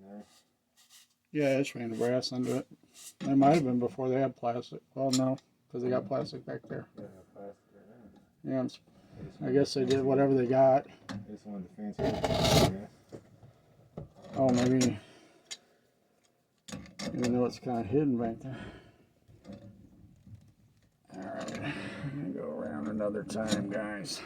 there. Yeah, it's ran the brass under it. It might have been before they had plastic. Well, no, because they got plastic back there. Yeah, plastic right there. Yeah, I guess they did whatever they got. This one, the fancy. Oh, maybe. Even though it's kind of hidden back there. Alright, I'm going to go around another time, guys.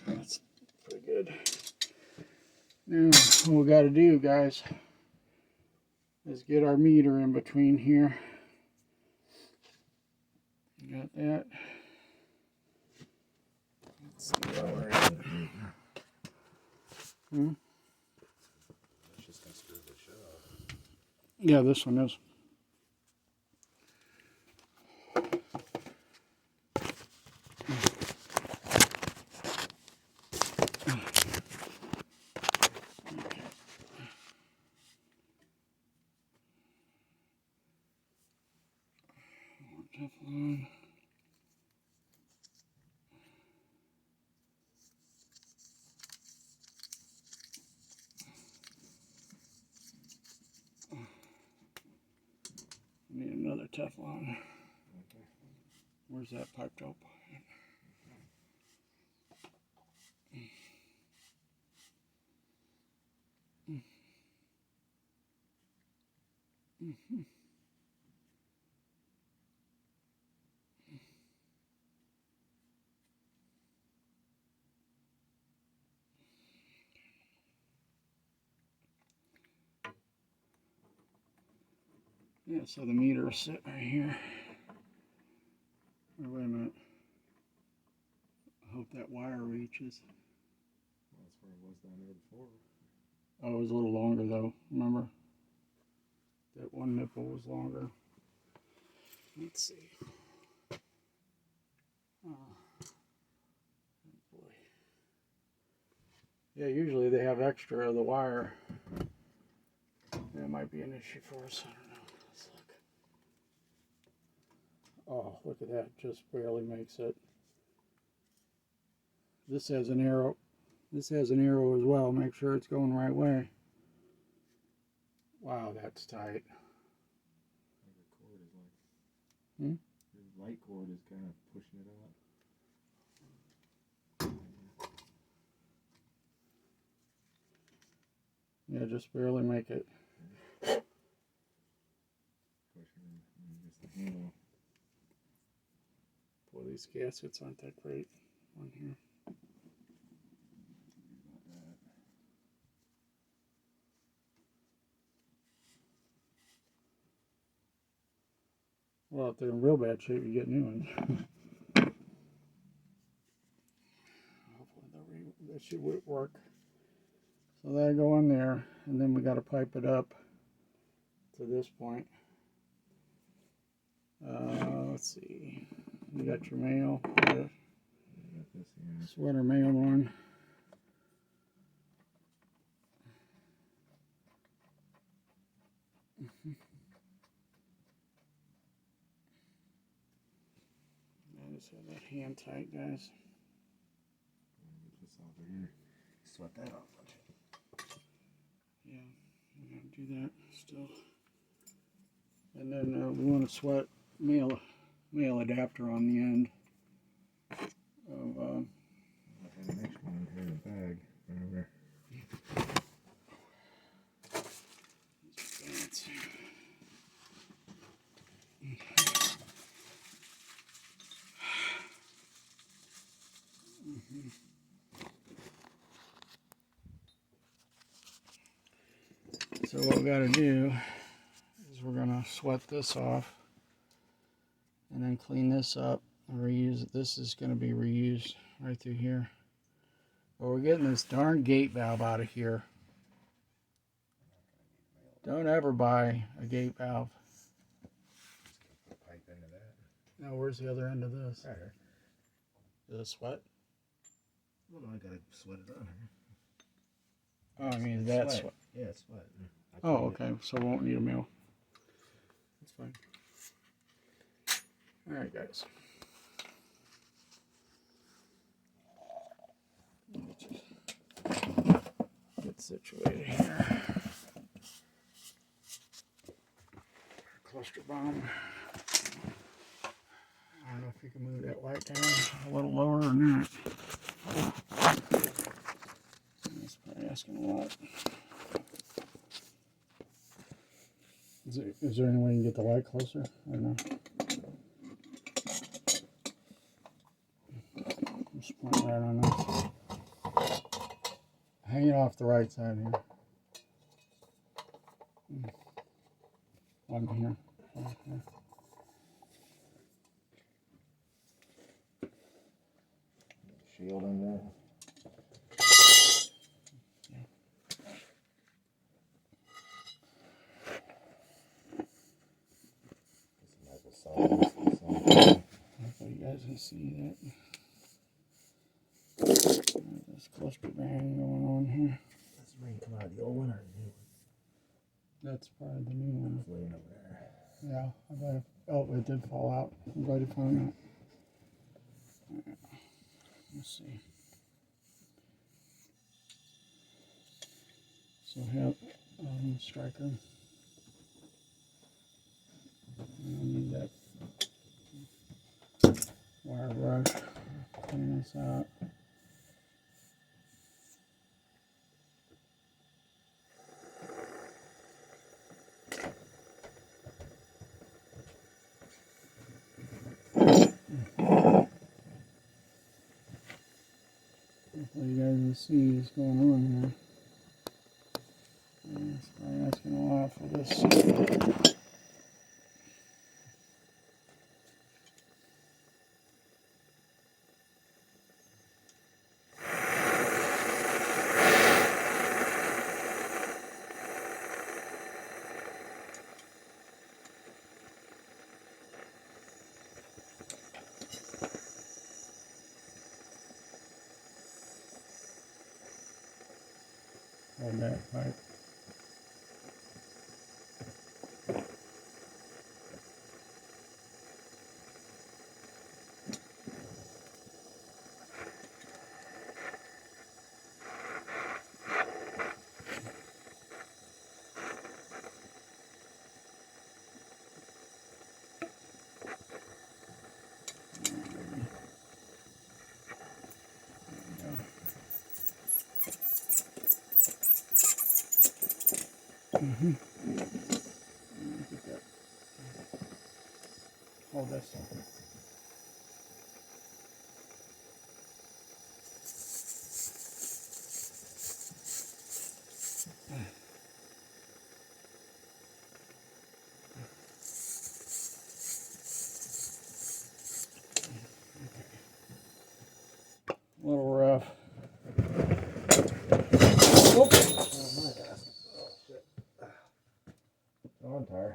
That's pretty good. Now, what we got to do, guys, is get our meter in between here. Got that. Let's see what we're at. It's just going to screw the shit off. Yeah, this one is. Teflon. Need another Teflon. Where's that piped up? Yeah, so the meter is sitting right here. Wait a minute. I hope that wire reaches. Well, that's where it was down there before. Oh, it was a little longer though, remember? That one nipple was longer. Let's see. Oh boy. Yeah, usually they have extra of the wire. That might be an issue for us. I don't know. Let's look. Oh, look at that. Just barely makes it. This has an arrow. This has an arrow as well. Make sure it's going the right way. Wow, that's tight. The cord is like... The light cord is kind of pushing it out. Yeah, just barely make it. The handle. Boy, these gaskets aren't that great on here. Well, if they're in real bad shape, you get new ones. Hopefully that should work. So that'll go in there, and then we got to pipe it up to this point. Let's see. You got your mail. Sweater mail on. I just have that hand tight, guys. Sweat that off. Yeah, I'm gonna do that still. And then we want to sweat mail adapter on the end of. I had an extra one here in the bag. Remember? Fancy. So what we got to do is we're going to sweat this off and then clean this up and reuse it. This is going to be reused right through here. But we're getting this darn gate valve out of here. Don't ever buy a gate valve. Put a pipe into that. Now where's the other end of this? Right here. Is it sweat? Well, no, I gotta sweat it on here. Oh, I mean that's Sweat. what. Yeah, sweat. I Oh, cleaned it. okay. So we won't need a meal. That's fine. All right, guys. Let me just get situated here. Cluster bomb. I don't know if you can move that light down a little lower or not. That's probably asking a lot. Is there any way you can get the light closer? I don't know. Just point right on this. Hang it off the right side here. On here. Okay. Shield in there. Hopefully you guys can see that. There's cluster bang going on here. This ring come out of the old one or the new one? That's probably the new one. It's laying over there. Yeah, I bet. Oh, it did fall out. I'm glad you found that. Let's see. So have striker. I need that wire brush. Clean this out. Hopefully you guys can see what's going on here. It's probably asking a lot for this. Hold that pipe. Mm-hmm. Hold this. A little rough. Oh, my gosh. Oh, shit. Oh, I'm tired.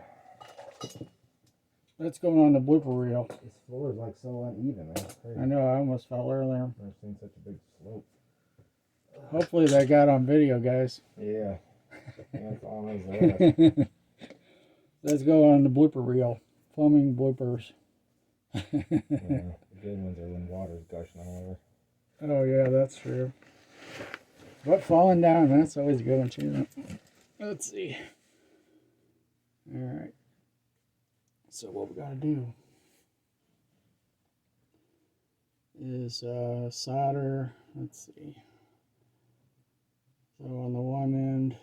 That's going on the blooper reel. This floor is like so uneven, man. It's crazy. I know, I almost fell earlier. I've never seen such a big slope. Hopefully that got on video, guys. Yeah. And falling is there. Let's go on the blooper reel. Plumbing bloopers. Yeah, the good ones are when water's gushing all over. Oh yeah, that's true. But falling down, that's always a good one too. Let's see. Alright. So what we gotta do is solder, let's see. So on the one end,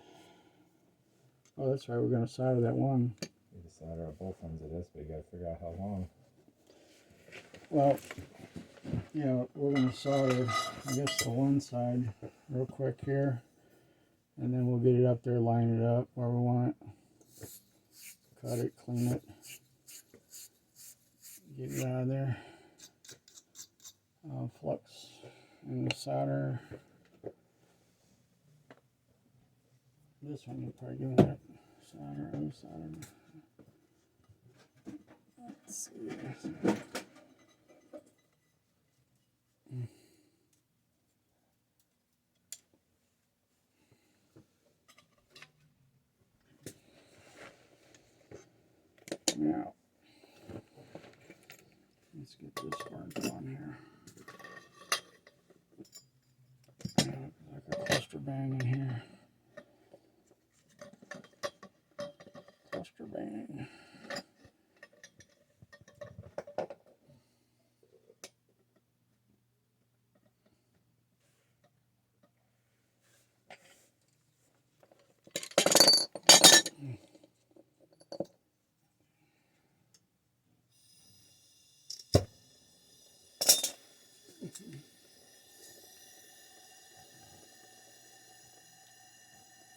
oh that's right, we're gonna solder that one. You can solder out both ends of this, but you gotta figure out how long. Well, yeah, we're gonna solder, I guess, the one side real quick here, and then we'll get it up there, line it up where we want it, cut it, clean it, get it out of there. Flux and the solder. This one you'll probably give that solder, unsoldered. Let's see. get this burnt on here. Like a cluster bang in here.